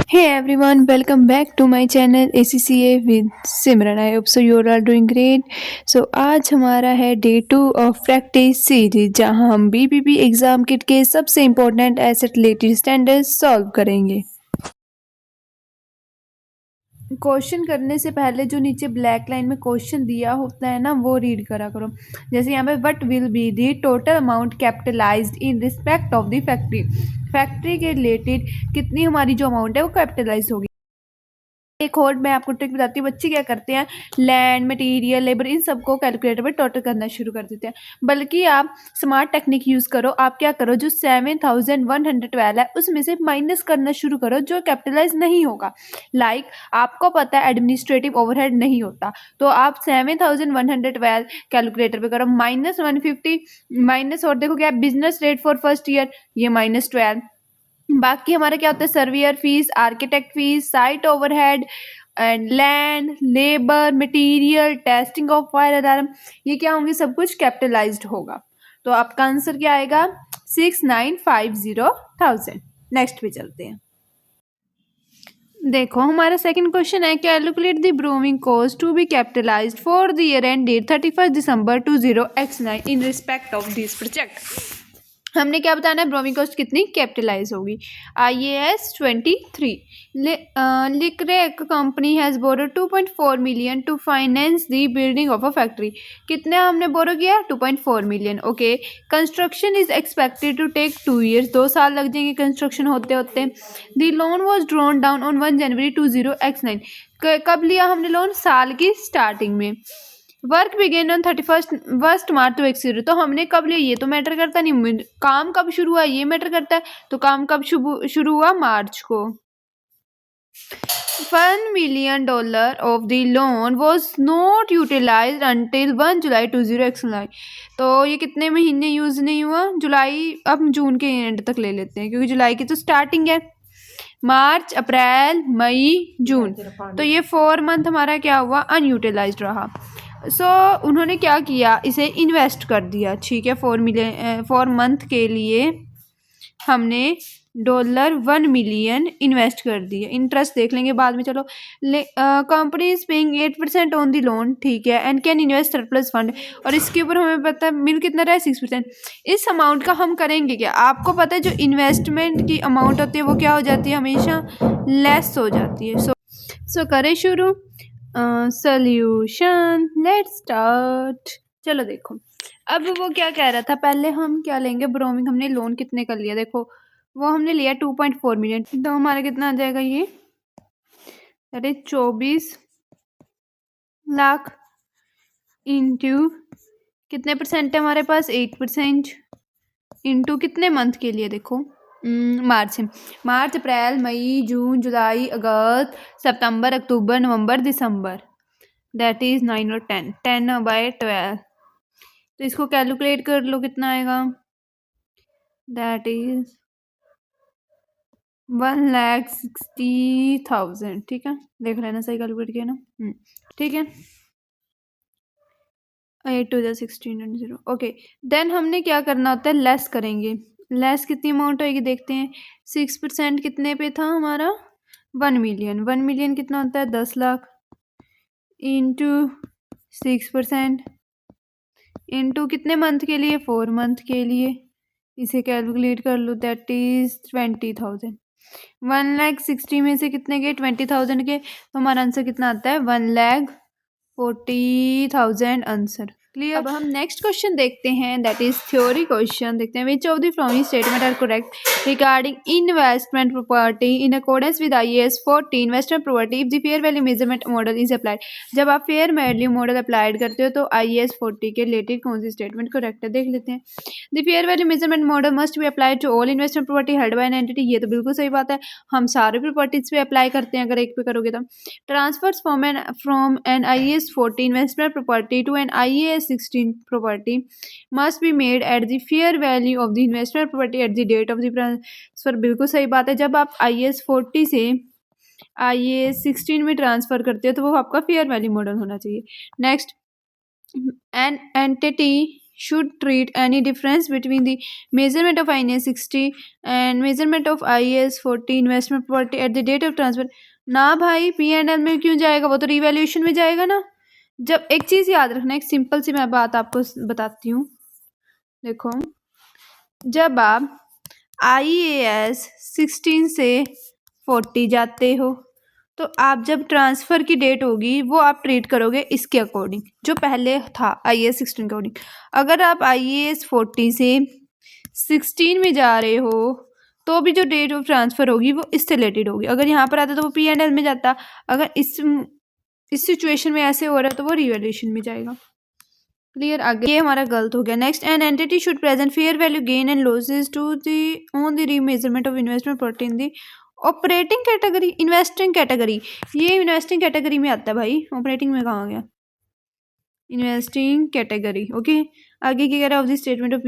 Hey everyone, welcome back to my channel ACCA with Simran. I hope so you all are doing great. So आज हमारा है day 2 of practice series जहां हम BPP exam kit के सबसे important asset related standards solve करेंगे। Question करने से पहले जो नीचे ब्लैक लाइन में क्वेश्चन दिया होता है ना वो रीड करा करो। जैसे यहाँ पे what will be the total amount capitalised in respect of the factory. Factory के रिलेटेड कितनी हमारी जो अमाउंट है वो कैपिटलाइज होगी। एक और मैं आपको ट्रिक बताती हूँ। बच्चे क्या करते हैं, लैंड मटेरियल लेबर इन सबको कैलकुलेटर पे टोटल करना शुरू कर देते हैं। बल्कि आप स्मार्ट टेक्निक यूज़ करो। आप क्या करो, जो 7112 है उसमें से माइनस करना शुरू करो जो कैपिटलाइज नहीं होगा। आपको पता है एडमिनिस्ट्रेटिव ओवरहेड नहीं होता, तो आप 7112 कैलकुलेटर पे करो -150 माइनस, और देखो क्या business rate for first year, ये -12। बाकी हमारा क्या होता है, surveyor fees, architect fees, site overhead and land labour material, testing of fire alarm, ये क्या होंगे, सब कुछ कैपिटलाइज्ड होगा। तो आपका आंसर क्या आएगा, 6950,000। नेक्स्ट पे चलते हैं। देखो हमारा सेकंड क्वेश्चन है, calculate the borrowing cost to be capitalized for the year end date 31 December 20x9 in respect of this project. हमने क्या बताना है, ब्रोमिंग कॉस्ट कितनी कैपिटलाइज होगी। IAS 23 लिक्रेक company has borrow 2.4 million to finance the building of a factory. कितने हमने borrow किया, 2.4 million. Okay, construction is expected to take 2 years, 2 साल लग जाएंगे कंस्ट्रक्शन होते होते। The loan was drawn down on 1 January 20x9। कब लिया हमने लोन, साल की स्टार्टिंग में। वर्क बिगेन ऑन 31 मार्च 2010। तो हमने कब लिया ये तो मैटर करता नहीं, काम कब शुरू हुआ ये मैटर करता है। तो काम कब शुरू हुआ, मार्च को। $1 million of the loan was not utilize until 1 July 2009। तो ये कितने महीने यूज नहीं हुआ, जुलाई, अब जून के एंड तक ले लेते हैं क्योंकि जुलाई की तो स्टार्टिंग है। मार्च अप्रैल मई जून, तो ये 4 मंथ हमारा क्या हुआ, अनयूटिलाइज्ड रहा। उन्होंने क्या किया, इसे इन्वेस्ट कर दिया। ठीक है, 4 मंथ के लिए हमने $1 मिलियन इन्वेस्ट कर दिए। इंटरेस्ट देख लेंगे बाद में, चलो। Company is paying 8% on the loan, ठीक है, and can invest surplus fund. और इसके ऊपर हमें पता है मिल कितना रहा है, 6%। इस अमाउंट का हम करेंगे क्या, आपको पता है जो इन्वेस्टमेंट की अमाउंट होती है वो क्या हो जाती है, हमेशा लेस हो जाती है। सो करें शुरू। Solution, let's start. चलो देखो, अब वो क्या कह रहा था, पहले हम क्या लेंगे, ब्रोमिंग हमने लोन कितने का लिया, देखो वो हमने लिया 2.4 मिलियन। तो हमारा कितना आ जाएगा ये, अरे 24 लाख इंटू कितने परसेंट है हमारे पास, 8%, इंटू कितने मंथ के लिए, देखो मार्च अप्रैल मई जून जुलाई अगस्त सितंबर अक्टूबर नवंबर दिसंबर, दैट इज 9 और 10, 10/12। तो इसको कैलकुलेट कर लो कितना आएगा, दैट इज 1,60,000। ठीक है, देख लेना सही कैलकुलेट किया ना। ठीक है, 8 टू 16 एंड 0। ओके, देन हमने क्या करना होता है, लेस करेंगे। लेस कितनी अमाउंट होएगी देखते हैं। 6% कितने पे था हमारा, 1 मिलियन। 1 मिलियन कितना होता है, 10 लाख, इंटू 6%, इंटू कितने मंथ के लिए, 4 मंथ के लिए। इसे कैलकुलेट कर लो, दैट इज 20,000। 1,60,000 में से कितने गए, 20,000 के, तो हमारा आंसर कितना आता है, 1,40,000 आंसर। क्लियर। अब हम नेक्स्ट क्वेश्चन देखते हैं, दैट इज थ्योरी क्वेश्चन। देखते हैं, which of the following statement are correct regarding investment property in accordance with IAS 40 investment property if the fair value measurement model is applied. जब आप fair value model applied करते हो तो IAS 40 के related कौन सी statement correct है, देख लेते हैं। The fair value measurement model must be applied to all investment property held by an entity. ये तो बिल्कुल सही बात है, हम सारे प्रॉपर्टीज पे अप्लाई करते हैं अगर एक पे करोगे तो। Transfers from an IAS 40 investment property to an IAS 16 property must be made at the fair value of the investment property at the date of the transfer. बिल्कुल सही बात है, जब आप IAS 40 से IAS 16 में ट्रांसफर करते हो तो वो आपका फेयर वैल्यू मॉडल होना चाहिए। Next, an entity should treat any difference between the measurement of INS 60 and measurement of IAS 40 investment property at the date of transfer। ना भाई, P&L में क्यों जाएगा, वो तो रिवैल्यूएशन में जाएगा ना। जब एक चीज़ याद रखना, एक सिंपल सी मैं बात आपको बताती हूँ। देखो, जब आप IAS 16 से 40 जाते हो तो आप जब ट्रांसफ़र की डेट होगी वो आप ट्रीट करोगे इसके अकॉर्डिंग, जो पहले था IAS 16 के अकॉर्डिंग। अगर आप IAS 40 से 16 में जा रहे हो तो भी जो डेट ऑफ ट्रांसफ़र होगी वो इससे रिलेटेड होगी। अगर यहाँ पर आता तो वो P&L में जाता, अगर इस सिचुएशन में ऐसे हो रहा है तो वो रिवैल्यूएशन में जाएगा। क्लियर। आगे ये हमारा गलत हो गया। Next, an entity should present fair value gain and losses to the on the remeasurement of investment property in the operating category, investing category. ये इन्वेस्टिंग कैटेगरी में आता है भाई, ऑपरेटिंग में कहाँ गया, इन्वेस्टिंग कैटेगरी। ओके, आगे क्या कह रहा है, of the statement of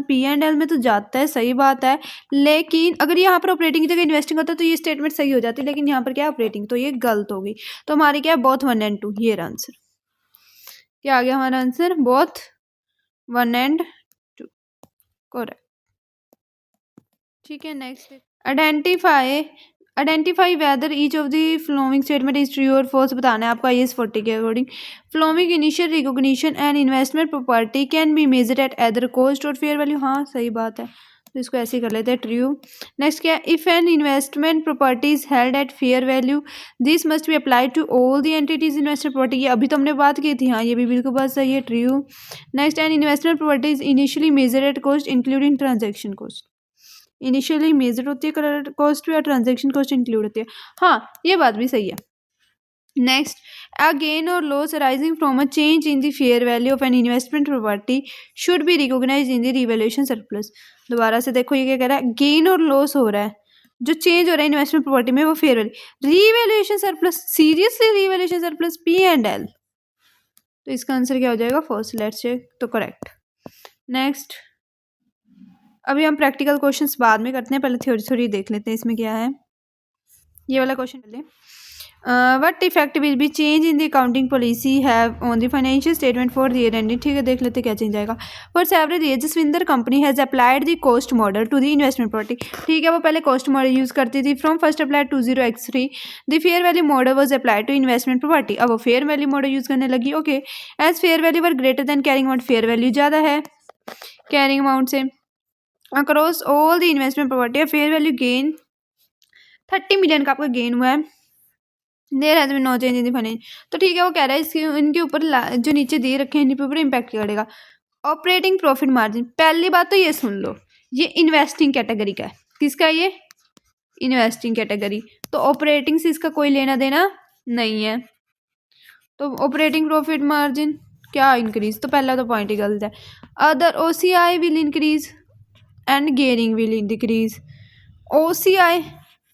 P&L में तो जाता है, सही बात है, लेकिन अगर यहाँ पर ऑपरेटिंग की जगह इन्वेस्टिंग होता है तो ये स्टेटमेंट सही हो जाती है, लेकिन यहाँ पर क्या है ऑपरेटिंग, तो ये गलत होगी। तो हमारी क्या है, बोथ 1 and 2, ये आंसर क्या आ गया हमारा आंसर, बोथ 1 and 2, करेक्ट। ठीक है, next, identify whether each of the following statement is true or false बताना है आपका IAS 40 के according. Following initial recognition and investment property can be measured at either cost or fair value. हाँ सही बात है, तो इसको ऐसे ही कर लेते हैं, ट्रू। नेक्स्ट क्या है, if an investment property is held at fair value this must be applied to all the entity's investment property. ये अभी तो हमने बात की थी, हाँ ये भी बिल्कुल बात सही है, true. Next, an investment property is initially measured at cost including transaction cost. Initially measure होती है कॉस्ट भी और ट्रांजेक्शन कॉस्ट इंक्लूड होती है, हाँ ये बात भी सही है। Next, a gain or loss arising from a change in the fair value of an investment property should be recognise in the revaluation surplus. दोबारा से देखो, ये क्या कह रहा है, गेन और लॉस हो रहा है, जो चेंज हो रहा है इन्वेस्टमेंट प्रॉपर्टी में वो fair value, revaluation surplus, seriously revaluation surplus P&L, तो इसका आंसर क्या हो जाएगा, फर्स्ट, लेट्स चेक, तो करेक्ट। नेक्स्ट, अभी हम प्रैक्टिकल क्वेश्चंस बाद में करते हैं, पहले थ्योरी थ्योरी देख लेते हैं इसमें क्या है। ये वाला क्वेश्चन पहले, what effect will be change in the accounting policy have on the financial statement for the year ending. ठीक है, देख लेते क्या चेंज आएगा। For several year Jasvinder company has applied the cost model to the investment property. ठीक है, वो पहले कॉस्ट मॉडल यूज करती थी। From first applied 20x3 the fair value model was applied to investment property. अब वो फेयर वैल्यू मॉडल यूज करने लगी। Okay, as fair value were greater than carrying amount, fair value ज़्यादा है carrying amount से। Across all the investment property fair value gain 30 million का आपका gain हुआ है। There has been no change in the finance. तो ठीक है, वो कह रहा है इसके इनके ऊपर जो नीचे दे रखे हैं इनके ऊपर इम्पैक्ट करेगा। ऑपरेटिंग प्रॉफिट मार्जिन, पहली बात तो ये सुन लो, ये इन्वेस्टिंग कैटेगरी का है। किसका, ये इन्वेस्टिंग कैटेगरी, तो ऑपरेटिंग से इसका कोई लेना देना नहीं है। तो ऑपरेटिंग प्रॉफिट मार्जिन क्या इंक्रीज, तो पहला तो पॉइंट ही गलत है। Other OCI will increase and gearing will decrease. OCI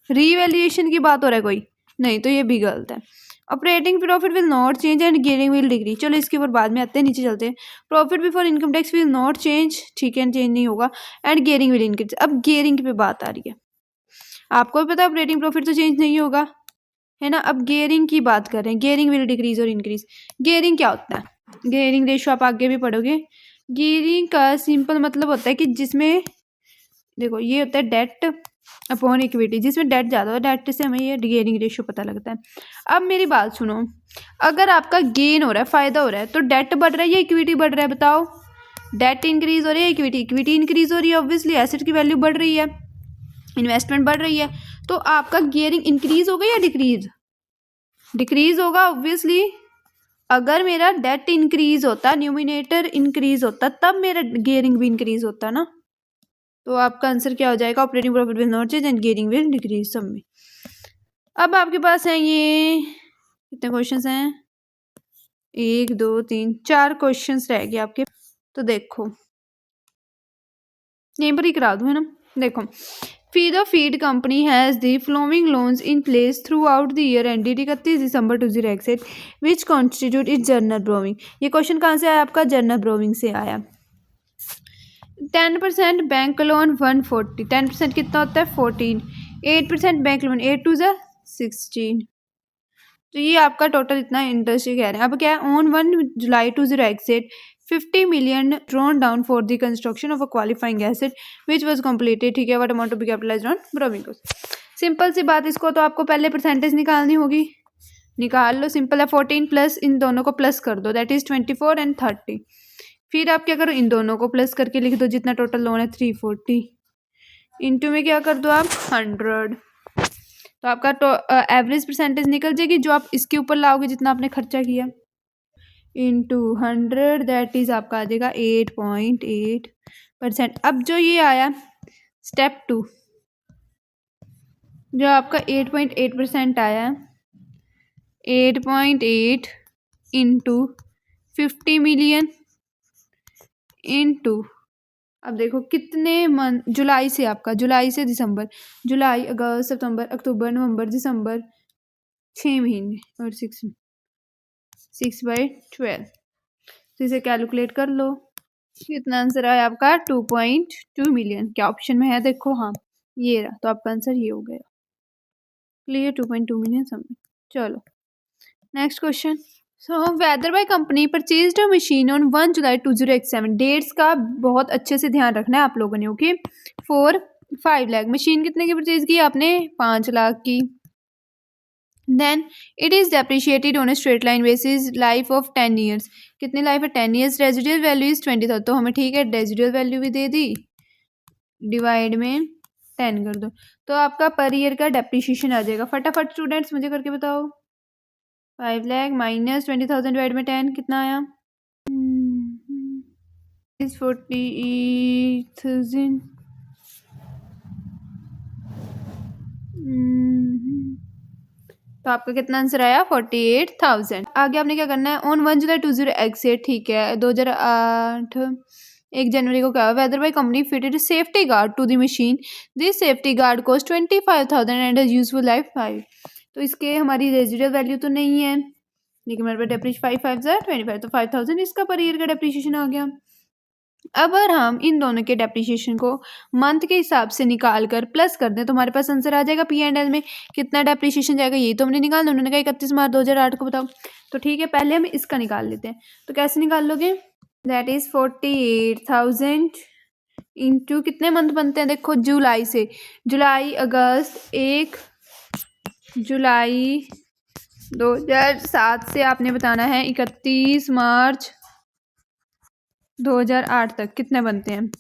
revaluation की बात हो रहा है कोई नहीं, तो ये भी गलत है। Operating profit will not change and gearing will decrease. चलो इसके ऊपर बाद में आते हैं, नीचे चलते हैं। Profit before income tax will not change, ठीक है चेंज नहीं होगा, एंड गेयरिंग विल इंक्रीज। अब गेयरिंग पे बात आ रही है, आपको भी पता है ऑपरेटिंग प्रॉफिट तो चेंज नहीं होगा, है ना। अब गेयरिंग की बात कर रहे हैं, गेयरिंग विल डिक्रीज और इंक्रीज। गेयरिंग क्या होता है, गेयरिंग रेशियो आप आगे भी पढ़ोगे। गेयरिंग का सिंपल मतलब होता है कि जिसमें देखो ये होता है डेट अपॉन इक्विटी, जिसमें डेट ज़्यादा हो, डेट से हमें ये गेयरिंग रेशियो पता लगता है। अब मेरी बात सुनो, अगर आपका गेन हो रहा है, फ़ायदा हो रहा है, तो डेट बढ़ रहा है या इक्विटी बढ़ रहा है, बताओ। डेट इंक्रीज हो रही है, इक्विटी इंक्रीज हो रही है। ऑब्वियसली एसेट की वैल्यू बढ़ रही है, इन्वेस्टमेंट बढ़ रही है, तो आपका गेयरिंग इंक्रीज होगा या डिक्रीज, डिक्रीज होगा ऑब्वियसली। अगर मेरा डेट इंक्रीज होता, न्यूमिनेटर इंक्रीज होता, तब मेरा गेयरिंग भी इंक्रीज होता ना। तो आपका आंसर क्या हो जाएगा, operating profit will not change and gearing will decrease सब में। अब आपके पास है ये कितने क्वेश्चंस हैं, 1 2 3 4 क्वेश्चंस रह गए आपके। तो देखो यहीं पर ही करा दूँ, है ना। देखो, Feed company has the following loans in place throughout the year ended 31 December 2008 which constitute is general borrowing. ये क्वेश्चन कहाँ से आया आपका, जर्नल ब्रोविंग से आया। 10% बैंक लोन 140, 10% कितना होता है 14, 8% बैंक लोन 8 2 16, तो ये आपका टोटल इतना इंटरेस्ट कह रहे हैं। अब क्या है, on 1 July 2008 50 million drawn down for the construction of a qualifying asset which was completed. ठीक है, what amount to be capitalized on borrowing cost. Simple सी बात, इसको तो आपको पहले परसेंटेज निकालनी होगी, निकाल लो, सिंपल है. 14 प्लस इन दोनों को प्लस कर दो, दैट इज 24 एंड 30. फिर आप क्या करो, इन दोनों को प्लस करके लिख दो, जितना टोटल लोन है 340. इंटू में क्या कर दो आप 100. तो आपका एवरेज परसेंटेज निकल जाएगी जो आप इसके ऊपर लाओगे जितना आपने खर्चा किया, इंटू 100, दैट इज आपका आ जाएगा 8.8%. अब जो ये आया स्टेप 2, जो आपका 8.8% आया, 8.8 इंटू 50 मिलियन इंटू, अब देखो कितने मंथ, जुलाई से आपका, जुलाई से दिसंबर, जुलाई अगस्त सितंबर अक्टूबर नवंबर दिसंबर, 6 महीने और 6/12. तो इसे कैलकुलेट कर लो, कितना आंसर आया आपका 2.2 मिलियन. क्या ऑप्शन में है देखो, हाँ ये रहा, तो आपका आंसर ये हो गया. Clear, 2.2 million something. चलो next question. So whether by company purchased a machine on 1 July 2007. Dates का बहुत अच्छे से ध्यान रखना है आप लोगों ने, ओके. 5 लाख. मशीन कितने की परचेज की आपने, 5 लाख की. Then it is depreciated on a straight line basis life of 10 years. कितनी लाइफ है, 10 ईयर्स. Residual value is 20,000. तो हमें ठीक है, रेजिडुअल वैल्यू भी दे दी, डिवाइड में 10 कर दो, तो आपका पर ईयर का डेप्रिशिएशन आ जाएगा. फटाफट स्टूडेंट्स मुझे करके बताओ. 5 लाख माइनस 20,000 डिवाइड में 10 कितना आया, इज 48,000. तो आपका कितना आंसर आया, 48,000. आगे आपने क्या करना है, ऑन 1 जुलाई 2008, ठीक है 2008, 1 जनवरी को क्या, whether bye company fitted safety guard to the machine. This safety guard cost 25,000 and has useful life 5. तो इसके हमारी रेजिडुअल वैल्यू तो नहीं है, लेकिन मेरे पास डेप्रिश 5 5 25, तो 5,000 इसका पर ईयर का डेप्रिशिएशन आ गया. अब अगर हम इन दोनों के डेप्रिशिएशन को मंथ के हिसाब से निकाल कर प्लस कर दें तो हमारे पास आंसर आ जाएगा. P&L में कितना डेप्रिशिएशन जाएगा, ये तो हमने निकालना. उन्होंने कहा 31 मार्च 2008 को बताओ. तो ठीक है, पहले हम इसका निकाल लेते हैं. तो कैसे निकाल लोगे, दैट इज 48,000 इंटू कितने मंथ बनते हैं, देखो जुलाई से, जुलाई अगस्त, 1 जुलाई 2007 से आपने बताना है 31 मार्च 2008 तक कितने बनते हैं.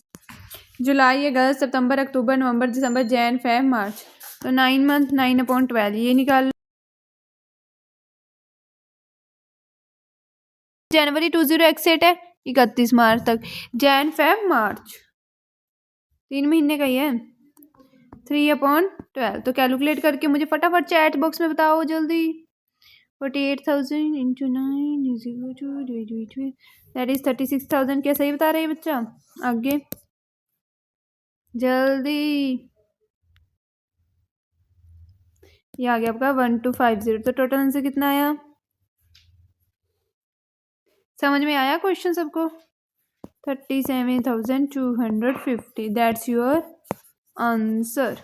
जुलाई अगस्त सितंबर अक्टूबर नवंबर दिसंबर जैन फेब मार्च, तो 9 मंथ 9/12 ये निकाल. जनवरी 2008 है 31 मार्च तक, जैन फेब मार्च 3 महीने का ही है, 3/12. तो कैलकुलेट करके मुझे फटाफट चैट बॉक्स में बताओ जल्दी. 48,000 into 9 is equal to that is 36,000. क्या सही बता रहे हैं बच्चा, आगे जल्दी. ये आ गया आपका 1250. तो टोटल आंसर कितना आया, समझ में आया क्वेश्चन सबको, 37,250. That's your answer.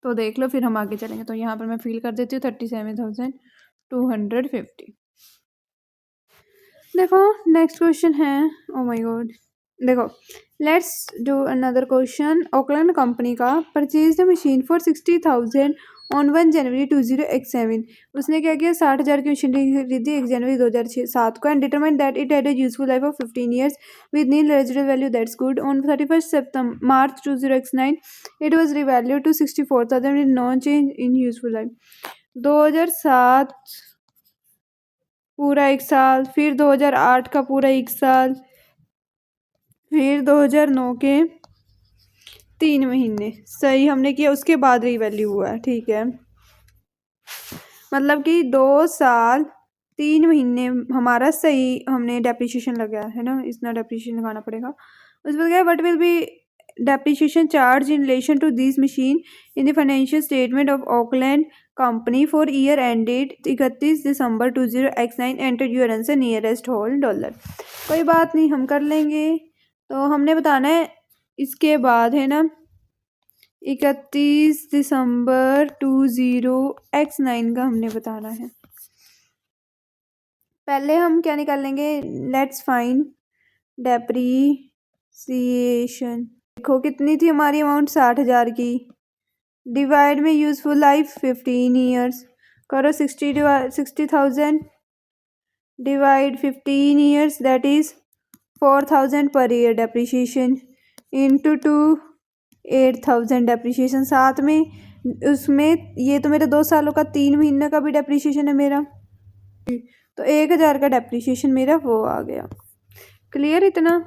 तो देख लो, फिर हम आगे चलेंगे. तो यहाँ पर मैं फिल कर देती हूँ 37,250. देखो नेक्स्ट क्वेश्चन है, ओ माय गॉड. देखो let's do another question. Oakland company का purchase the machine for 60,000 on 1 जनवरी 2007. उसने क्या किया, 60,000 की मशीन खरीदी 1 जनवरी 2007 को, and determine that it had a useful life of 15 years with nil residual value, that's good. On 31 September March 2009 it was revalued to 64,000 with no change in useful life. 2007 पूरा 1 साल, फिर 2008 का पूरा 1 साल, फिर 2009 के 3 महीने. सही हमने किया, उसके बाद रिवैल्यू हुआ है, ठीक है. मतलब कि 2 साल 3 महीने हमारा सही हमने डेप्रिशिएशन लगाया है ना, इतना डेप्रिशिएशन लगाना पड़ेगा. उसके बाद क्या, what will be depreciation charge in relation to this machine in the financial statement of Auckland company for year ended 31 December 2009. Enter your answer nearest whole dollar. कोई बात नहीं, हम कर लेंगे. तो हमने बताना है इसके बाद है ना, 31 दिसंबर 2009 का हमने बताना है. पहले हम क्या निकाल लेंगे, लेट्स फाइंड डेप्रीसिएशन। देखो कितनी थी हमारी अमाउंट, 60,000 की, डिवाइड में यूजफुल लाइफ 15 ईयर्स, करो 60,000 divide 15 years, that is 4,000 per year depreciation, into 2 8,000 depreciation, साथ में उसमें ये तो मेरे 2 सालों का 3 महीने का भी डेप्रीशिएशन है मेरा, तो 1,000 का डेप्रीशिएशन मेरा वो आ गया। क्लियर इतना?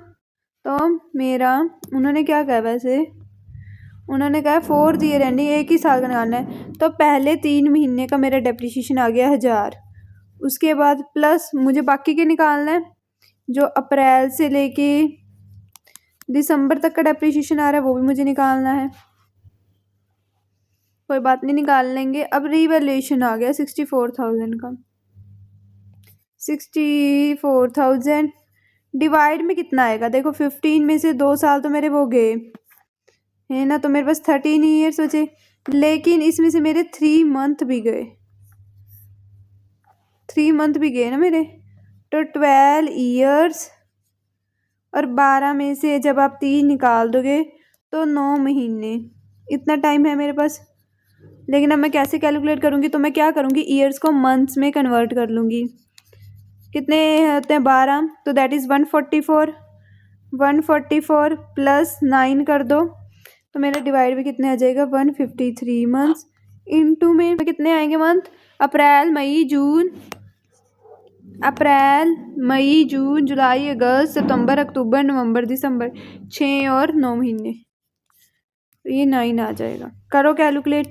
तो मेरा उन्होंने क्या कहा, वैसे उन्होंने कहा 4th ईयर एंडिंग, एक ही साल का निकालना है, तो पहले 3 महीने का मेरा डेप्रीशिएशन आ गया 1,000, उसके बाद प्लस मुझे बाकी के निकालना है, जो अप्रैल से लेके दिसंबर तक का डेप्रीशिएशन आ रहा है वो भी मुझे निकालना है। कोई बात नहीं, निकाल लेंगे। अब रीवैल्यूएशन आ गया 64,000 का, 64,000 डिवाइड में कितना आएगा, देखो 15 में से 2 साल तो मेरे वो गए है ना, तो मेरे पास 13 ईयर्स बचे, लेकिन इसमें से मेरे 3 मंथ भी गए, 3 मंथ भी गए ना मेरे, तो 12 ईयर्स, और 12 में से जब आप 3 निकाल दोगे तो 9 महीने, इतना टाइम है मेरे पास। लेकिन अब मैं कैसे कैलकुलेट करूँगी, तो मैं क्या करूँगी, ईयर्स को मंथ्स में कन्वर्ट कर लूँगी। कितने होते हैं, 12, तो दैट इज़ 144, 144 प्लस 9 कर दो, तो मेरा डिवाइड भी कितने आ जाएगा, 153 मंथ्स, इंटू में कितने आएंगे मंथ, अप्रैल मई जून, अप्रैल मई जून जुलाई अगस्त सितंबर अक्टूबर नवंबर दिसंबर, 6 और 9 महीने, तो ये 9 आ जाएगा। करो कैलकुलेट,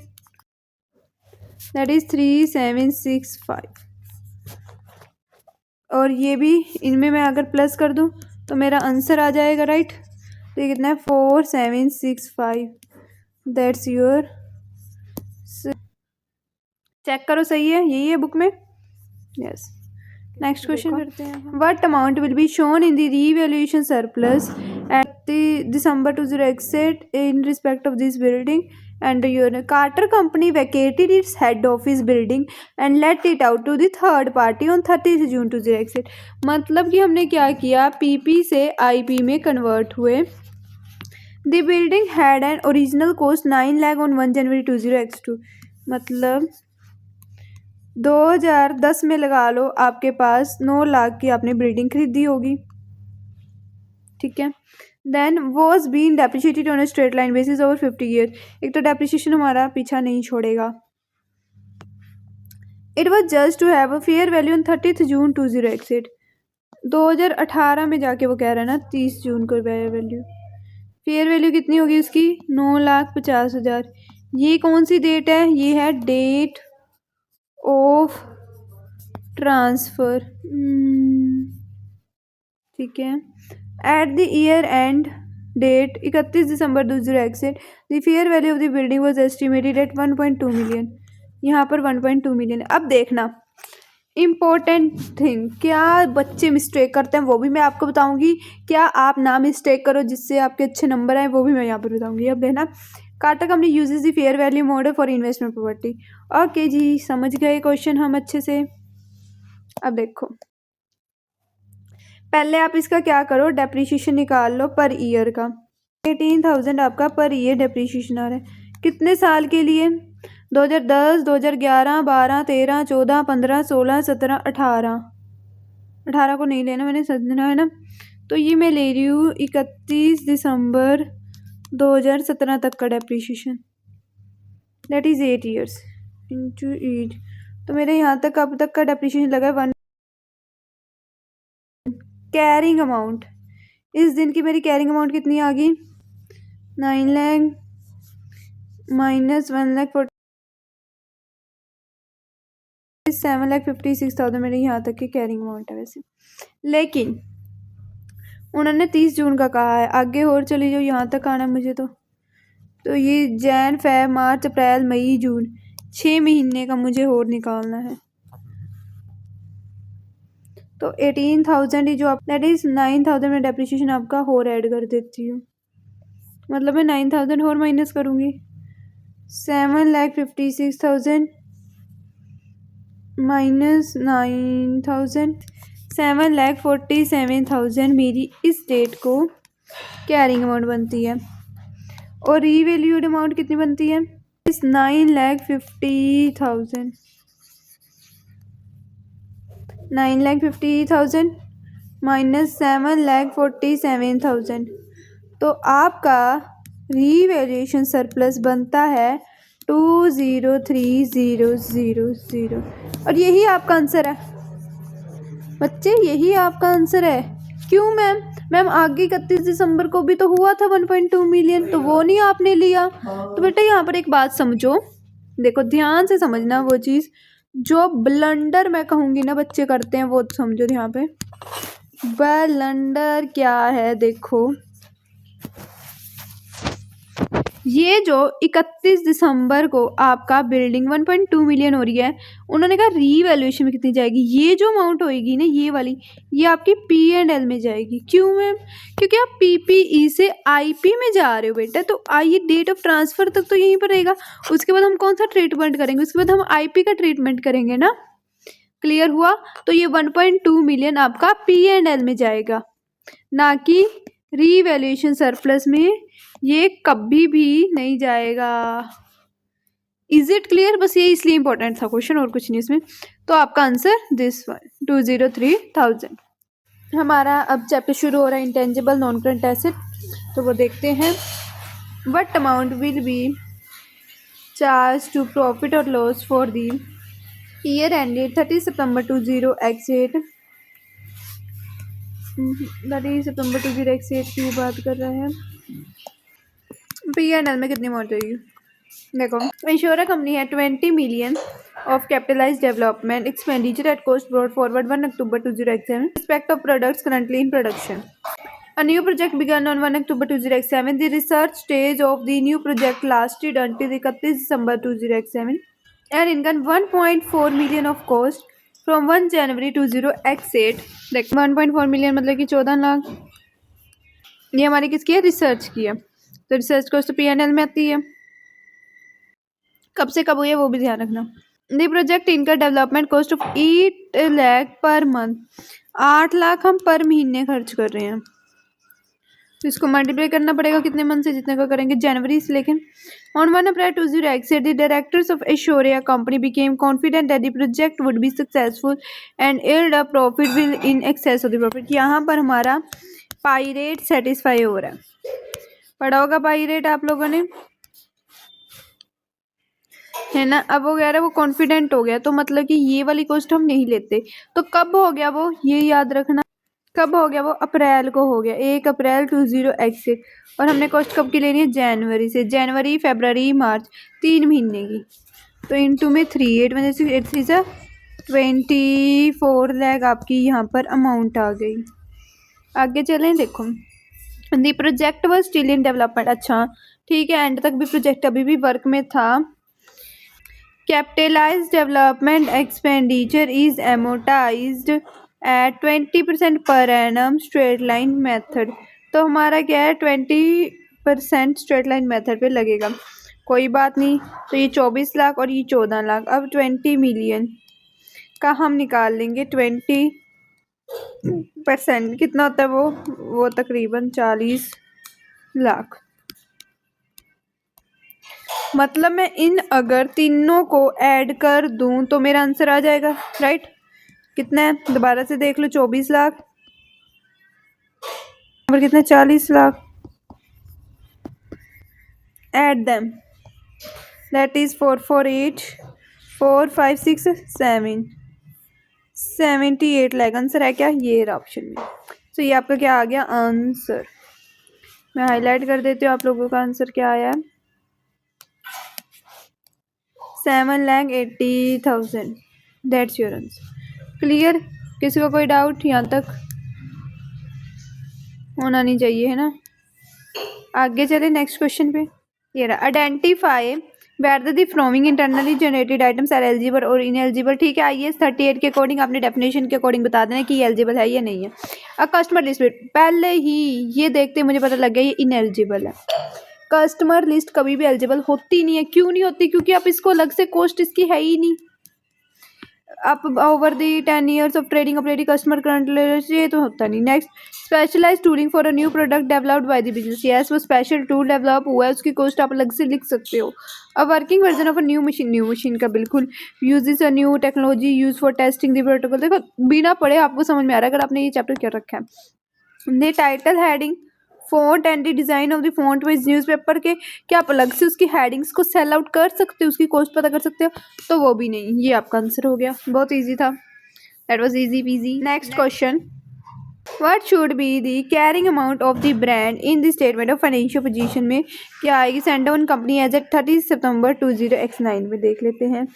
दैट इज 3765, और ये भी इनमें मैं अगर प्लस कर दूं तो मेरा आंसर आ जाएगा, राइट। तो ये कितना है, 4765, दैट्स योर, चेक करो सही है, यही है बुक में, यस। नेक्स्ट क्वेश्चन करते हैं। What amount will be shown in the revaluation surplus at the December 2008 in respect of this building and your Carter company vacated its head office building and let it out to the third party on 30 June 2008। मतलब कि हमने क्या किया, PP से IP में convert हुए। The building had an original cost 9 lakh on 1 January 20x2, मतलब 2010 में लगा लो आपके पास 9 लाख की आपने बिल्डिंग खरीदी होगी, ठीक है। Then was been depreciated on a straight line basis over 50 year, एक तो डेप्रिशिएशन हमारा पीछा नहीं छोड़ेगा। It was just to have a fair value on 30 June 2008, 2018 में जाके वो कह रहा है ना 30 जून को वैल्यू, फेयर वैल्यू कितनी होगी उसकी, 9,50,000। ये कौन सी डेट है, ये है डेट ऑफ ट्रांसफ़र, ठीक है। At the year end date 31 December 2008 the fair value of the building was estimated at 1.2 million, यहाँ पर 1.2 मिलियन। अब देखना इम्पोर्टेंट थिंग, क्या बच्चे मिस्टेक करते हैं वो भी मैं आपको बताऊंगी, क्या आप ना मिस्टेक करो जिससे आपके अच्छे नंबर आए वो भी मैं यहाँ पर बताऊंगी। अब देखना, Carter company uses the fair value model for investment property. Okay जी, समझ गए क्वेश्चन हम अच्छे से। अब देखो, पहले आप इसका क्या करो, डेप्रीशिएशन निकाल लो पर ईयर का। 18,000 आपका पर ईयर डेप्रीशिएशन आ रहा है, कितने साल के लिए, 2010, 2011, 12, 13, 14, 15, 16, 17, 18, 18 को नहीं लेना मैंने, समझना है ना। तो ये मैं ले रही हूँ 31 दिसंबर 2017 तक का depreciation, that is 8 years into 8, तो मेरे यहाँ तक अब तक का डेप्रीशिएशन लगा है 1। कैरिंग अमाउंट, इस दिन की मेरी कैरिंग अमाउंट कितनी आ गई, 9 लाख माइनस 1 लाख 7,56,000 मेरे यहाँ तक की कैरिंग अमाउंट है वैसे। लेकिन उन्होंने 30 जून का कहा है, आगे और चली जाओ, यहाँ तक आना मुझे तो ये जैन फेब मार्च अप्रैल मई जून, 6 महीने का मुझे और निकालना है। तो 18,000 ही जो आप, दैट इज़ 9,000 में डेप्रिशिएशन आपका और ऐड कर देती हूँ, मतलब मैं 9,000 और माइनस करूँगी, 7,56,000 माइनस 9,000, 7,47,000 मेरी इस डेट को कैरिंग अमाउंट बनती है, और रीवैल्यूड अमाउंट कितनी बनती है? इस 9,50,000 9,50,000 माइनस 7,47,000, तो आपका रीवैल्यूएशन सरप्लस बनता है 203,000, और यही आपका आंसर है बच्चे, यही आपका आंसर है। क्यों मैम? मैम आगे 31 दिसंबर को भी तो हुआ था 1.2 मिलियन, तो वो नहीं आपने लिया। तो बेटा यहाँ पर एक बात समझो, देखो ध्यान से समझना, वो चीज़ जो ब्लंडर मैं कहूँगी ना बच्चे करते हैं वो समझो। यहाँ पे ब्लंडर क्या है, देखो ये जो 31 दिसंबर को आपका बिल्डिंग 1.2 मिलियन हो रही है, उन्होंने कहा रीवैल्यूएशन में कितनी जाएगी, ये जो अमाउंट होएगी ना ये वाली, ये आपकी P&L में जाएगी। क्यों मैम? क्योंकि आप PPE से IP में जा रहे हो बेटा, तो ये डेट ऑफ ट्रांसफ़र तक तो यहीं पर रहेगा। उसके बाद हम कौन सा ट्रीटमेंट करेंगे? उसके बाद हम IP का ट्रीटमेंट करेंगे ना। क्लियर हुआ? तो ये 1.2 मिलियन आपका P&L में जाएगा, ना कि रीवैल्यूएशन सरप्लस में ये कभी भी नहीं जाएगा। Is it clear? बस ये इसलिए इंपॉर्टेंट था क्वेश्चन, और कुछ नहीं इसमें। तो आपका आंसर दिस वन 203,000। हमारा अब चैप्टर शुरू हो रहा है इंटेंजिबल नॉन करंट एसेट, तो वो देखते हैं। What amount will be charge to profit और loss for the year ended 30 September 20x8। 30 September 20x8 की बात कर रहे हैं। P&L में कितनी अमाउंट होगी? देखो, इंश्योरेंस कंपनी है 20 million of capitalised development expenditure at cost brought forward 1 October 2007 respect of products currently in production. A new project began on 1 October 2007. The research stage of the new project lasted until 31 December 2007 and incurred 1.4 million of cost from 1 January 2008। देख 1.4 million मतलब कि 14 लाख। ये हमारी किसकी है? Research की है। तो रिसर्च कॉस्ट तो P&L में आती है। कब से कब हुई है वो भी ध्यान रखना। द प्रोजेक्ट इनका development cost of 8 lakh per month, 8 lakh हम पर महीने खर्च कर रहे हैं। तो इसको मल्टीप्लाई करना पड़ेगा कितने मंथ से? जितने का करेंगे जनवरी से। लेकिन on 1 April 2008 the directors of Assuria company became confident that the project would be successful and yield a profit well in excess of the profit. यहाँ पर हमारा पाई रेट सेटिस्फाई हो रहा है। पढ़ा होगा पाई रेट आप लोगों ने, है ना। अब वो कह रहा है वो कॉन्फिडेंट हो गया, तो मतलब कि ये वाली कॉस्ट हम नहीं लेते। तो कब हो गया वो, ये याद रखना। कब हो गया वो? अप्रैल को हो गया, 1 अप्रैल 2008। और हमने कॉस्ट कब की लेनी है? जनवरी से। जनवरी, फरवरी, मार्च, 3 महीने की। तो इंटू में 3, 8 में 8 3 से 24 लाख आपकी यहाँ पर अमाउंट आ गई। आगे चलें, देखो the project was still in development. अच्छा ठीक है, एंड तक भी प्रोजेक्ट अभी भी वर्क में था। Capitalized development expenditure is amortized at 20% per annum straight line method. तो हमारा क्या है? 20% स्ट्रेट लाइन मेथड पे लगेगा। कोई बात नहीं। तो ये 24 लाख और ये 14 लाख। अब 20 मिलियन का हम निकाल लेंगे 20%। कितना होता है वो तकरीबन 40 लाख। मतलब मैं इन अगर तीनों को ऐड कर दूं तो मेरा आंसर आ जाएगा, राइट। कितना है? दोबारा से देख लो। 24 लाख और कितना? 40 lakh. Add them, that is 4 4 8 4 5 6 7 78 lakh. Answer है क्या? ये रहा ऑप्शन में। तो ये आपका क्या आ गया आंसर? मैं हाईलाइट कर देती हूँ आप लोगों का आंसर क्या आया है। 7,80,000 दैट्स योर आंसर। क्लियर? किसी को कोई डाउट यहाँ तक? होना नहीं चाहिए, है ना। आगे चले नेक्स्ट क्वेश्चन पे। ये रहा, identify whether the following internally generated items are eligible or ineligible। ठीक है, IAS 38 के अकॉर्डिंग आपने डेफिनेशन के अकॉर्डिंग बता देना कि ये एलिजिबल है या नहीं है। अब कस्टमर लिस्ट पहले ही ये देखते मुझे पता लग गया ये इनएलिजिबल है। कस्टमर लिस्ट कभी भी एलिजिबल होती नहीं है। क्यों नहीं होती? क्योंकि आप इसको अलग से कॉस्ट इसकी है ही नहीं। Up over the 10 years of trading updating customer current, ये तो होता नहीं। Next, specialise tooling for a new product developed by the business. Yes, वो स्पेशल टूल डेवलप हुआ है, उसकी कॉस्ट आप अलग से लिख सकते हो। A working version of a new machine का बिल्कुल uses a new technology use for testing the protocol. देखो बिना पढ़े आपको समझ में आ रहा है अगर आपने ये चैप्टर क्या रखा है। The title heading font and the design of the font wise newspaper के, क्या आप अलग से उसकी हेडिंग्स को सेल आउट कर सकते हो, उसकी कॉस्ट पता कर सकते हो? तो वो भी नहीं। ये आपका आंसर हो गया, बहुत इजी था। That was easy PG. Next question, what should be the carrying amount of the brand in the statement of financial position में क्या आएगी? सेंडोन कंपनी एज एट 30 सितंबर 20x9 में देख लेते हैं।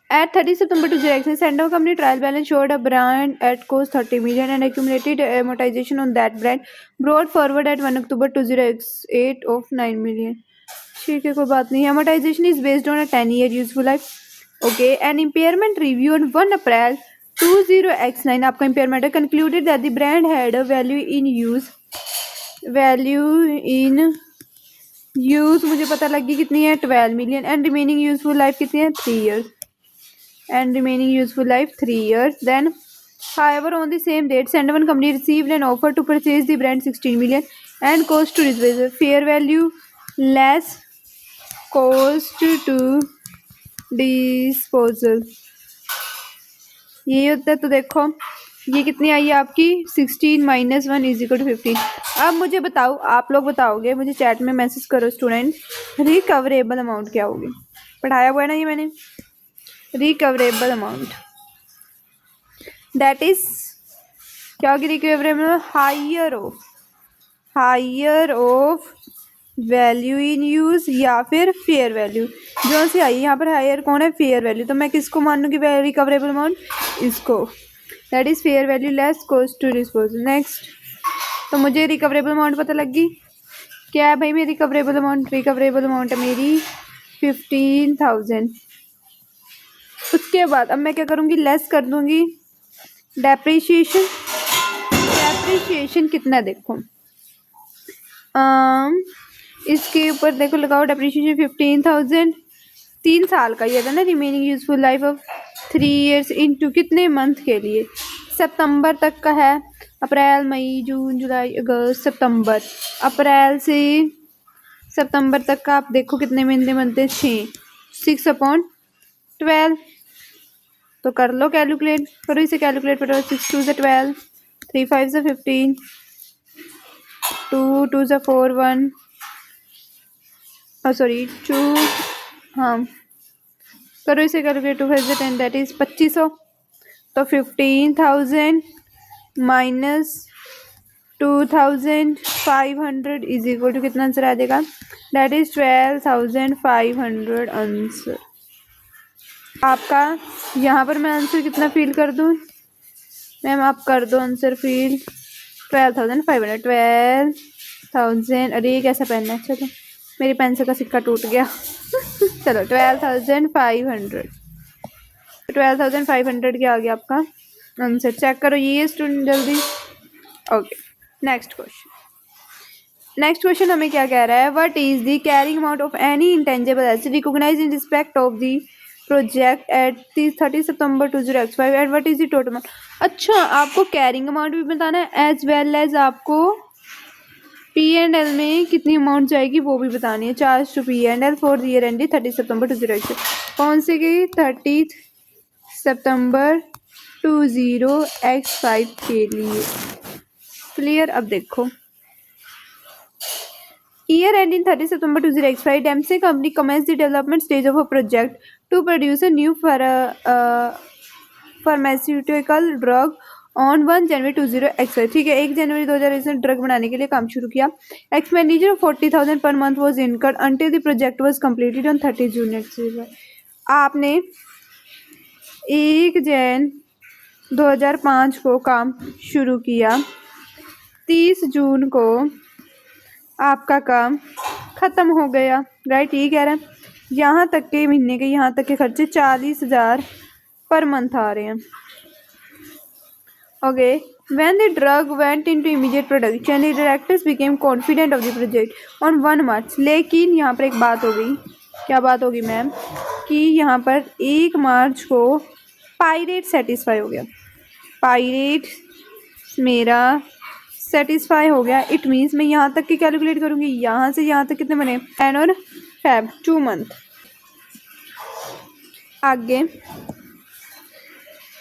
At 30 September 2006, Sandoz company trial balance showed a brand at cost 30 million and accumulated amortization on that brand brought forward at 1 October 2008 of 9 million. ठीक है, कोई बात नहीं। Amortization is based on a 10-year useful life. Okay, an impairment review on 1 April 20x9 आपका impairment concluded that the brand had a value in use मुझे पता लगी कितनी है 12 million and remaining useful life कितनी है 3 years. And remaining useful life 3 years. Then, however, on the same date, Sandoz company received an offer to purchase the brand 16 million and cost to disposal. Fair value less cost to disposal. ये होता है। तो देखो ये कितनी आई है आपकी 16 - 1 = 15। अब मुझे बताओ, आप लोग बताओगे, मुझे चैट में मैसेज करो स्टूडेंट, रिकवरेबल अमाउंट क्या होगी? पढ़ाया हुआ है ना ये मैंने। रिकवरेबल अमाउंट दैट इज क्या होगी? Recoverable higher of value in use या फिर फेयर वैल्यू। जो से आई यहाँ पर हायर कौन है? Fair value. तो मैं किसको मानूंगी रिकवरेबल अमाउंट? इसको। That is fair value less cost to dispose. Next, तो मुझे रिकवरेबल अमाउंट पता लगी। क्या है भाई मेरी रिकवरेबल अमाउंट? रिकवरेबल अमाउंट है मेरी 15,000। उसके बाद अब मैं क्या करूँगी? लेस कर दूँगी डेप्रिशिएशन। डेप्रिशिएशन कितना देखो, इसके ऊपर देखो लगाओ डेप्रिशिएशन 15,000। 3 साल का ये था ना। Remaining useful life of 3 years into कितने मंथ के लिए? सितंबर तक का है। अप्रैल मई जून जुलाई अगस्त सितंबर। अप्रैल से सितंबर तक का आप देखो कितने महीने बनते हैं? 6/12। तो कर लो कैलकुलेट, करो इसे कैलकुलेट करो। 6 2 = 12, 3 5 = 15, 2 2 = 4 1 सॉरी 2 हाँ करो इसे कैलकुलेट। 2 5 = 10 that is 2500। तो 15,000 माइनस 2,500 इज इक्वल टू कितना आंसर आ जाएगा? दैट इज 12,500 आंसर आपका। यहाँ पर मैं आंसर कितना फील कर दूँ मैम? आप कर दो आंसर फील 12,500। 12,000 अरे ये कैसा पेन है? चलो मेरी पेंसिल का सिक्का टूट गया। चलो 12,500। 12,500 क्या आ गया आपका आंसर? चेक करो ये स्टूडेंट जल्दी। ओके, नेक्स्ट क्वेश्चन हमें क्या कह रहा है? What is the carrying amount of any intangible asset recognised in respect of the project at 30 September 20x5 and what is the total amount? अच्छा, आपको कैरिंग अमाउंट भी बताना है एज वेल एज आपको P&L में कितनी अमाउंट जाएगी वो भी बतानी है। Charge to P&L for the year ended 30 September 20x5। कौन सी गई? 30 सितंबर 20x5 के लिए। क्लियर? अब देखो, year ending 30 September 20x5, Dempsey company commences the development stage of a project to produce a new pharmaceutical drug on 1 January 20x5। ठीक है, 1 जनवरी 2000 drug बनाने के लिए काम शुरू किया। Expenditure of 40,000 per month was incurred until the project was completed on 30 June next year. आपने 1 जनवरी 2005 को काम शुरू किया, 30 जून को आपका काम ख़त्म हो गया। राइट, ये कह रहा है। यहाँ तक के महीने के यहाँ तक के खर्चे 40,000 पर मंथ आ रहे हैं। Okay, when the drug went into immediate production, the directors became confident of the project on 1 March। लेकिन यहाँ पर एक बात हो गई। क्या बात होगी मैम? कि यहाँ पर 1 मार्च को पाई रेट सेटिस्फाई हो गया, पाई रेट मेरा सेटिस्फाई हो गया। इट मीन्स मैं यहाँ तक की कैलकुलेट करूँगी, यहाँ से यहाँ तक कितने बने, जैन और फेब 2 मंथ। आगे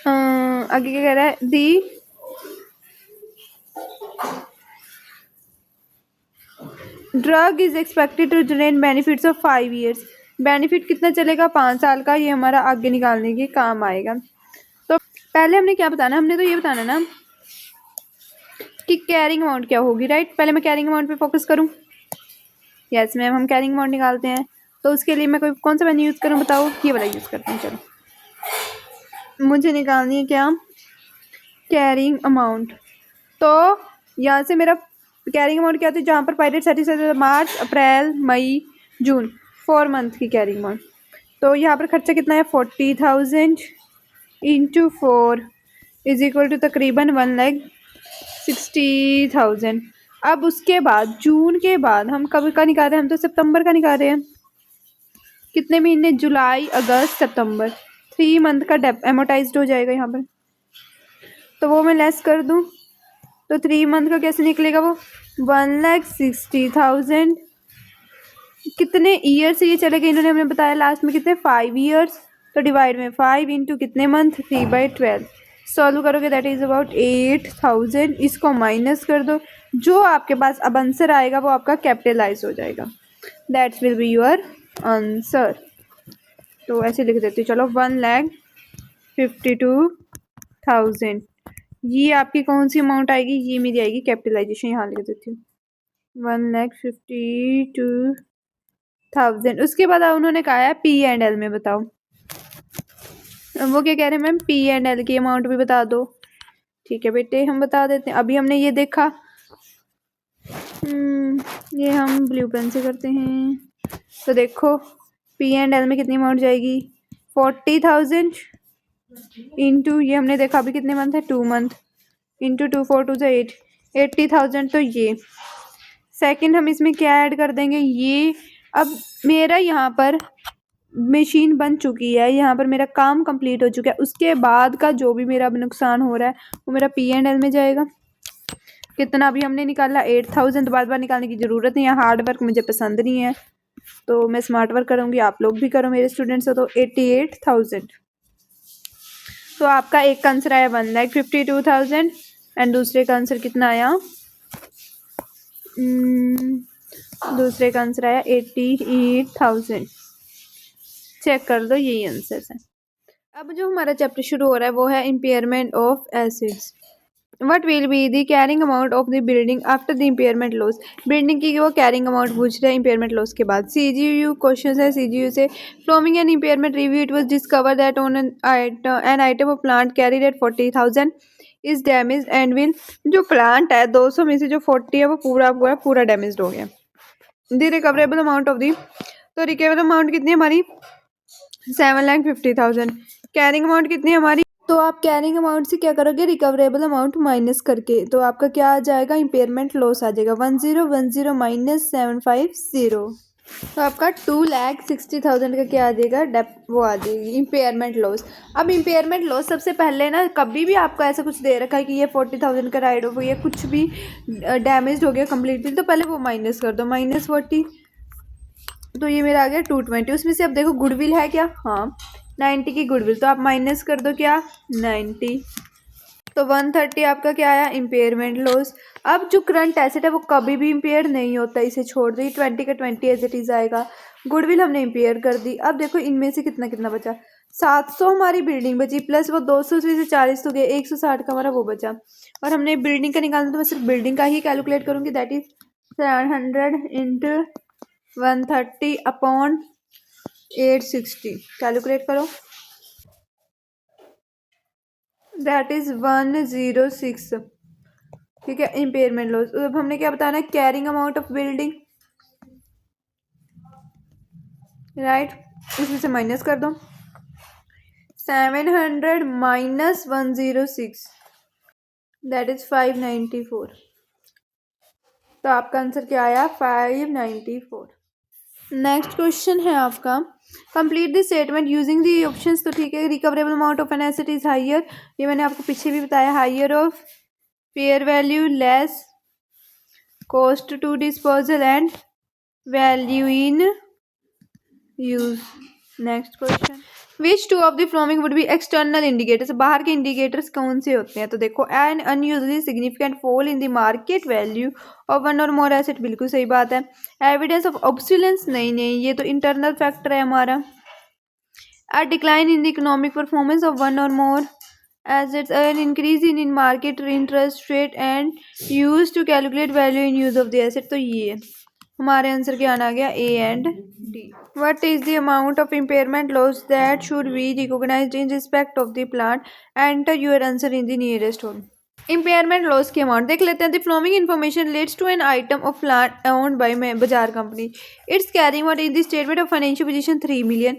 आगे क्या कह रहा है, the drug is expected to generate benefits of 5 years. Benefit कितना चलेगा, 5 साल का, ये हमारा आगे निकालने के काम आएगा। तो पहले हमने क्या बताना, हमने तो ये बताना ना कि कैरिंग अमाउंट क्या होगी, राइट। पहले मैं कैरिंग अमाउंट पे फोकस करूँ। यस मैम, हम कैरिंग अमाउंट निकालते हैं। तो उसके लिए मैं कौन सा पेन यूज़ करूँ बताओ, ये वाला यूज़ करते हैं। चलो मुझे निकालनी है क्या, कैरिंग अमाउंट। तो यहाँ से मेरा कैरिंग अमाउंट क्या होती है, जहाँ पर पायरेट सेटिस्फाई, मार्च अप्रैल मई जून, 4 मंथ की कैरिंग अमाउंट। तो यहाँ पर खर्चा कितना है, 40,000 इंटू 4 इज इक्वल टू तकरीबन 1,60,000। अब उसके बाद जून के बाद हम कब का निकाल रहे हैं, हम तो सितंबर का निकाल रहे हैं। कितने महीने, जुलाई अगस्त सितंबर, 3 मंथ का डेप एमोटाइज्ड हो जाएगा यहाँ पर। तो वो मैं लेस कर दूँ तो 3 मंथ का कैसे निकलेगा, वो 1,60,000। कितने ईयर से ये चलेगा, इन्होंने हमें बताया लास्ट में कितने, 5 ईयर्स। तो डिवाइड में 5 इंटू कितने मंथ, 3/12। सॉल्व करोगे दैट इज अबाउट 8,000। इसको माइनस कर दो, जो आपके पास अब आंसर आएगा वो आपका कैपिटलाइज हो जाएगा। That will be your answer. तो ऐसे लिख देती हूँ, चलो 1,52,000। ये आपकी कौन सी अमाउंट आएगी, ये मेरी आएगी कैपिटलाइजेशन। यहाँ लिख देती हूँ 1,52,000। उसके बाद उन्होंने कहा है P&L में बताओ, वो क्या कह रहे हैं मैम, P&L की अमाउंट भी बता दो। ठीक है बेटे, हम बता देते हैं। अभी हमने ये देखा, ये हम ब्लू पेन से करते हैं। तो देखो P&L में कितनी अमाउंट जाएगी, 40,000 इंटू, ये हमने देखा अभी कितने मंथ है, 2 मंथ, इंटू 2 4 2 से 8, 80,000। तो ये सेकंड हम इसमें क्या ऐड कर देंगे, ये अब मेरा यहाँ पर मशीन बन चुकी है, यहाँ पर मेरा काम कंप्लीट हो चुका है। उसके बाद का जो भी मेरा नुकसान हो रहा है वो मेरा P&L में जाएगा। कितना अभी हमने निकाला, 8,000। बार बार निकालने की ज़रूरत नहीं है, हार्ड वर्क मुझे पसंद नहीं है, तो मैं स्मार्ट वर्क करूँगी, आप लोग भी करो मेरे स्टूडेंट्स हो। तो 88,000। तो आपका एक का आंसर आया 1,52,000 एंड दूसरे का आंसर कितना आया, दूसरे का आंसर आया 88,000। चेक कर दो, यही आंसर है। अब जो हमारा चैप्टर शुरू हो रहा है वो है impairment of assets. What will be the carrying amount of the building after the impairment loss. Building की वो कैरिंग अमाउंट पूछ रहे हैं इम्पेयरमेंट लॉस के बाद। CGU क्वेश्चन है, CGU से following an impairment review it was discover that on an item of plant carried at 40,000 is damage and will. जो प्लांट है 200 में से जो 40 है वो पूरा डैमेज हो गया। The recoverable amount of the, तो रिकवरेबल अमाउंट कितनी है हमारी, 7,50,000। कैरिंग अमाउंट कितनी है हमारी, तो आप कैरिंग अमाउंट से क्या करोगे, रिकवरेबल अमाउंट माइनस करके, तो आपका क्या आ जाएगा, इम्पेयरमेंट लॉस आ जाएगा, 1,010 माइनस 750। तो आपका 2,60,000 का क्या आ जाएगा, वो आ जाएगी इम्पेयरमेंट लॉस। अब इम्पेयरमेंट लॉस सबसे पहले ना, कभी भी आपको ऐसा कुछ दे रखा है कि ये 40,000 का राइट ऑफ, ये कुछ भी डैमेज हो गया कम्प्लीटली, तो पहले वो माइनस कर दो, -40। तो ये मेरा आ गया 220। उसमें से अब देखो गुडविल है क्या, हाँ 90 की गुडविल, तो आप माइनस कर दो क्या, 90। तो 130 आपका क्या आया, इम्पेयरमेंट लॉस। अब जो करंट एसेट है वो कभी भी इम्पेयर नहीं होता, इसे छोड़ दो, 20 का 20 एज इट इज आएगा। गुडविल हमने इम्पेयर कर दी। अब देखो इनमें से कितना कितना बचा, 700 हमारी बिल्डिंग बची, प्लस वो 200 से 40 तो गए, 160 का हमारा वो बचा। और हमने बिल्डिंग का निकालना, तो मैं सिर्फ बिल्डिंग का ही कैलकुलेट करूँगी, that is 700 into 130 upon 860। Calculate करो, दैट इज 106। ठीक है, इम्पेयरमेंट लॉस। अब हमने क्या बताना है, carrying amount of building, right. इसमें से माइनस कर दो, 700 माइनस 106 दैट इज 594। तो आपका आंसर क्या आया, 594। नेक्स्ट क्वेश्चन है आपका, complete this statement using the options, तो ठीक है। Recoverable amount of an asset is higher, ये मैंने आपको पीछे भी बताया, higher of fair value less cost to disposal and value in use. Next question, which two of the following would be external indicators, बाहर के इंडिकेटर्स कौन से होते हैं? तो देखो, an unusually significant fall in the market value of one और मोर asset, बिल्कुल सही बात है। एविडेंस ऑफ ऑब्सोलेंस, नहीं नहीं, ये तो इंटरनल फैक्टर है हमारा। A decline in the economic performance of one or more assets, an increase in market interest rate and used to calculate value in use of the asset, तो ये हमारे answer क्या आना गया, A and D। What is the amount of impairment loss that should be recognized in respect of the plant? Enter your answer in the nearest hole। Impairment loss की amount देख लेते हैं। The following information relates to an item of plant owned by Bazaar company, its carrying amount in the statement of financial position 3 million.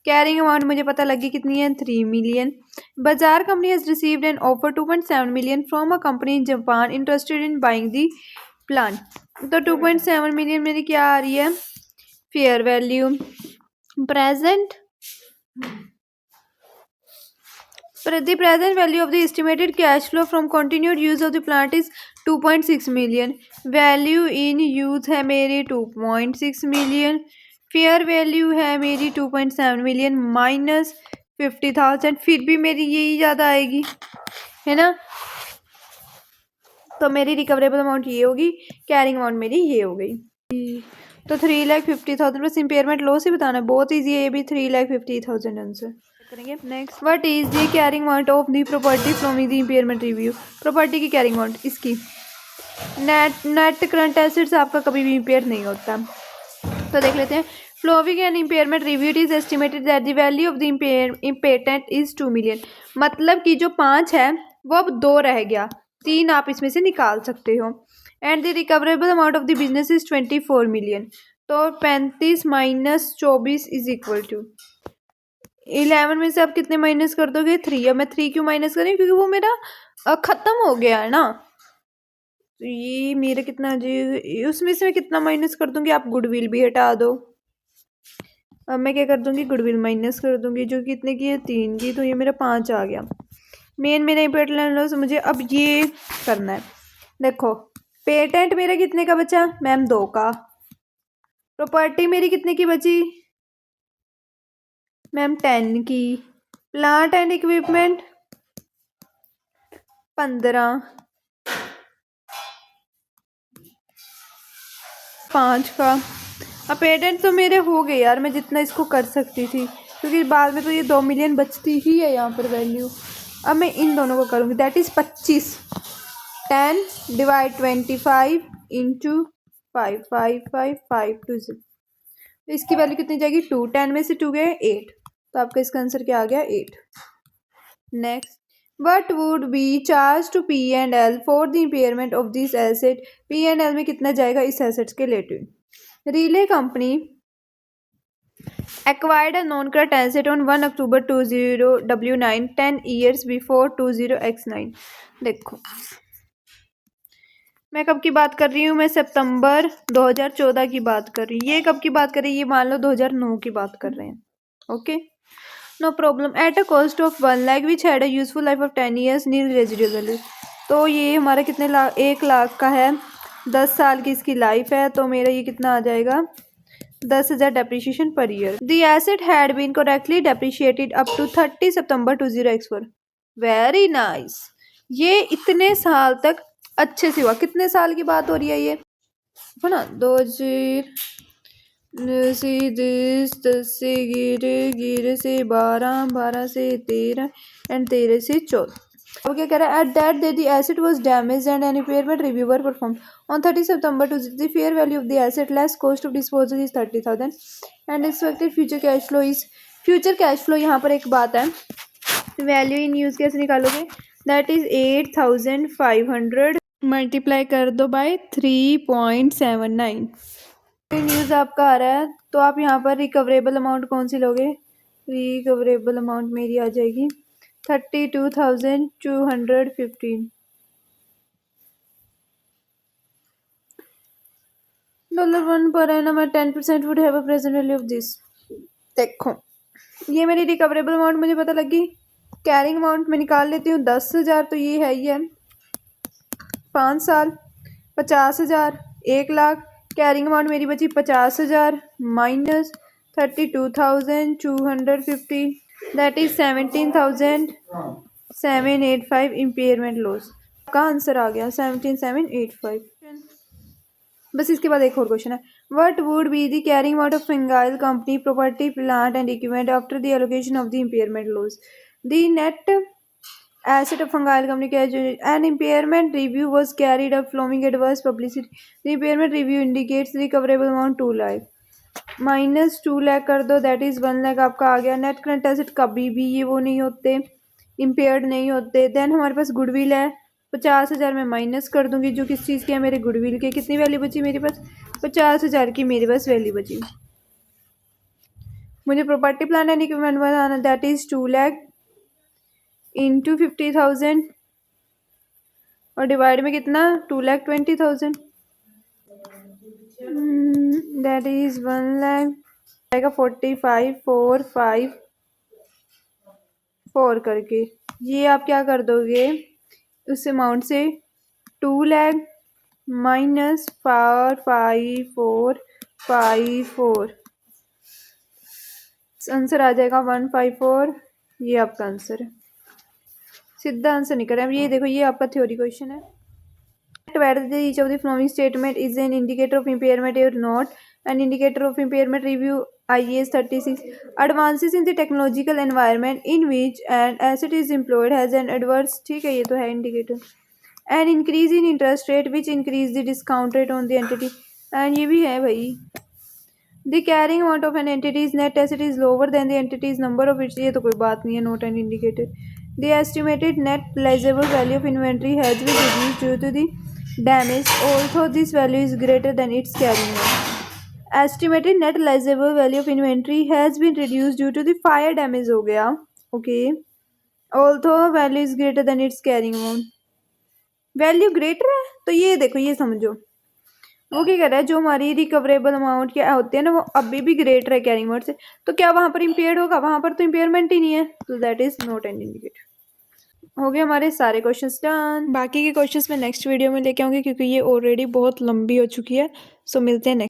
Carrying amount मुझे पता लगी कितनी है, 3 million. Bazaar company has received an offer 2.7 million from a company in Japan interested in buying the plant, तो 2.7 million मेरी क्या आ रही है, fair value. Present, the present value of the estimated cash flow from continued use of the plant is 2.6 million। Value in use है मेरी 2.6 million, fair value है मेरी 2.7 मिलियन माइनस 50,000, फिर भी मेरी यही ज़्यादा आएगी, है ना। तो मेरी रिकवरेबल अमाउंट ये होगी, कैरिंग अमाउंट मेरी ये हो गई। तो 3,50,000 बस इम्पेयरमेंट लॉस ही बताना है, बहुत ईजी है ये भी। 3,50,000 आंसर करेंगे। Next, what is the carrying amount of the property from the impairment review. Property की कैरिंग अमाउंट, इसकी नेट करंट एसेट्स आपका कभी भी इम्पेयर नहीं होता। तो देख लेते हैं, following and impairment review, it is estimated that the value of the इम्पेटेंट इज 2 मिलियन। मतलब कि जो 5 है वो अब 2 रह गया, 3 आप इसमें से निकाल सकते हो। And the recoverable amount of the business is 24 million, तो 35 माइनस 24 इज इक्वल टू 11 में से आप कितने माइनस कर दोगे, 3। अब मैं 3 क्यों माइनस करें, क्योंकि वो मेरा खत्म हो गया है ना। तो ये मेरा कितना जी, उसमें से मैं कितना माइनस कर दूंगी, आप गुडविल भी हटा दो। अब मैं क्या कर दूंगी, गुडविल माइनस कर दूंगी, जो कि कितने की है, 3 की, तो ये मेरा 5 आ गया। मेन मेरा इम्पोर्टेंट लॉस मुझे अब ये करना है। देखो, पेटेंट मेरा कितने का बचा मैम, 2 का। प्रॉपर्टी मेरी कितने की बची मैम, 10 की। प्लांट एंड इक्विपमेंट 15, 5 का। अब पेटेंट तो मेरे हो गए यार, मैं जितना इसको कर सकती थी, क्योंकि बाद में तो ये 2 मिलियन बचती ही है यहाँ पर वैल्यू। अब मैं इन दोनों को करूँगी, दैट इज़ 25। 10 डिवाइड 25 इंटू 5, 5 5 5 2 0, तो इसकी वैल्यू कितनी जाएगी, 2। 10 में से 2 गए 8, तो आपका इसका आंसर क्या आ गया, 8। Next, what would be charge to P and L for the impairment of this asset. P and L में कितना जाएगा इस एसेट्स के रिलेटेड। Riley company acquired a non-current asset on 1 October 20W9 10 years before 20X9। देखो, मैं कब की बात कर रही हूँ, मैं सितंबर 2014 की बात कर रही हूँ। ये कब की बात कर रही है, ये मान लो 2009 की बात कर रहे हैं। Okay, no problem. At a cost of 1 lakh which had a useful life of 10 years nil residual value. तो ये हमारा कितने लाख, 1 लाख का है, 10 साल की इसकी लाइफ है, तो मेरा ये कितना आ जाएगा, 10,000 depreciation per year. The asset had been correctly depreciated up to 30 September 20x4। Very nice, ये इतने साल तक अच्छे से हुआ। कितने साल की बात हो रही है ये, है ना, 2000 से 10 से 11 से 12, 12 से 13 एंड 13 से 14। अब क्या कह रहा है, at that day the asset was damaged and an impairment review were perform on 30 September to the fair value of the asset less cost of disposal is 30,000 and expected future cash flow is. Future cash flow, यहाँ पर एक बात है, value in use कैसे निकालोगे, that is 8,500 multiply कर दो bye 3.79। News आपका आ रहा है, तो आप यहाँ पर रिकवरेबल अमाउंट कौन सी लोगे, रिकवरेबल अमाउंट मेरी आ जाएगी 32,215 $1 per annum at 10% would have a present value of this। देखो ये मेरी रिकवरेबल अमाउंट मुझे पता लगी, कैरिंग अमाउंट मैं निकाल लेती हूँ 10,000, तो ये है ही है 5 साल, 50,000, 1,00,000, कैरिंग अमाउंट मेरी बची 50,000 minus 32,250, that is 17,785 impairment loss का आंसर आ गया 17,785। बस इसके बाद एक और क्वेश्चन है, what would be the carrying amount of Fungile company property plant and equipment after the allocation of the impairment loss, the net asset of Fungile company an impairment review was carried out following adverse publicity. The impairment review indicates the recoverable amount 2 lakh minus 2 lakh कर दो, that is 1 lakh आपका आ गया। Net current asset कभी भी ये वो नहीं होते, इम्पेयर्ड नहीं होते। देन हमारे पास गुडविल है, 50,000 में माइनस कर दूंगी, जो किस चीज़ की है, मेरे गुडविल के। कितनी वैल्यू बची मेरे पास? 50,000 की मेरे पास वैल्यू बची। मुझे property plant and equipment banana, that is 2 lakh into 50,000 और डिवाइड में कितना, 2,20,000, दैट इज 1 लाख आएगा 45,454 करके। ये आप क्या कर दोगे उस अमाउंट से, 2 लाख माइनस 45,454, आंसर आ जाएगा 154। ये आपका आंसर है, सीधा आंसर नहीं करें। अब ये देखो, ये आपका थ्योरी क्वेश्चन है। Whether each of the following statement is an indicator of impairment or not. An indicator of impairment review IAS 36. Advances in the technological environment in which an asset is employed has an adverse, ठीक है ये तो है indicator. An increase in interest rate which increase the discount rate on the entity. And ये भी है भाई, the carrying amount of an entity's net asset is lower than the entity's number of its, ये तो कोई बात नहीं है, not an indicator. The estimated net realizable value of inventory has been reduced due to the damage, although this value is greater than its carrying amount. Estimated net realizable value of inventory has been reduced due to the fire damage हो गया, okay, although value is greater than its carrying amount. Value greater है, तो ये देखो, ये समझो वो क्या कह रहा है, जो हमारी रिकवरेबल अमाउंट क्या होती है ना, वो अभी भी ग्रेटर है कैरिंग अमाउंट से, तो क्या वहां पर इम्पेयर्ड होगा? वहां पर तो इम्पेयरमेंट ही नहीं है, तो that is not an indicator. हो गए हमारे सारे क्वेश्चंस डन। बाकी के क्वेश्चंस मैं नेक्स्ट वीडियो में लेके आऊँगी, क्योंकि ये ऑलरेडी बहुत लंबी हो चुकी है। सो मिलते हैं नेक्स्ट।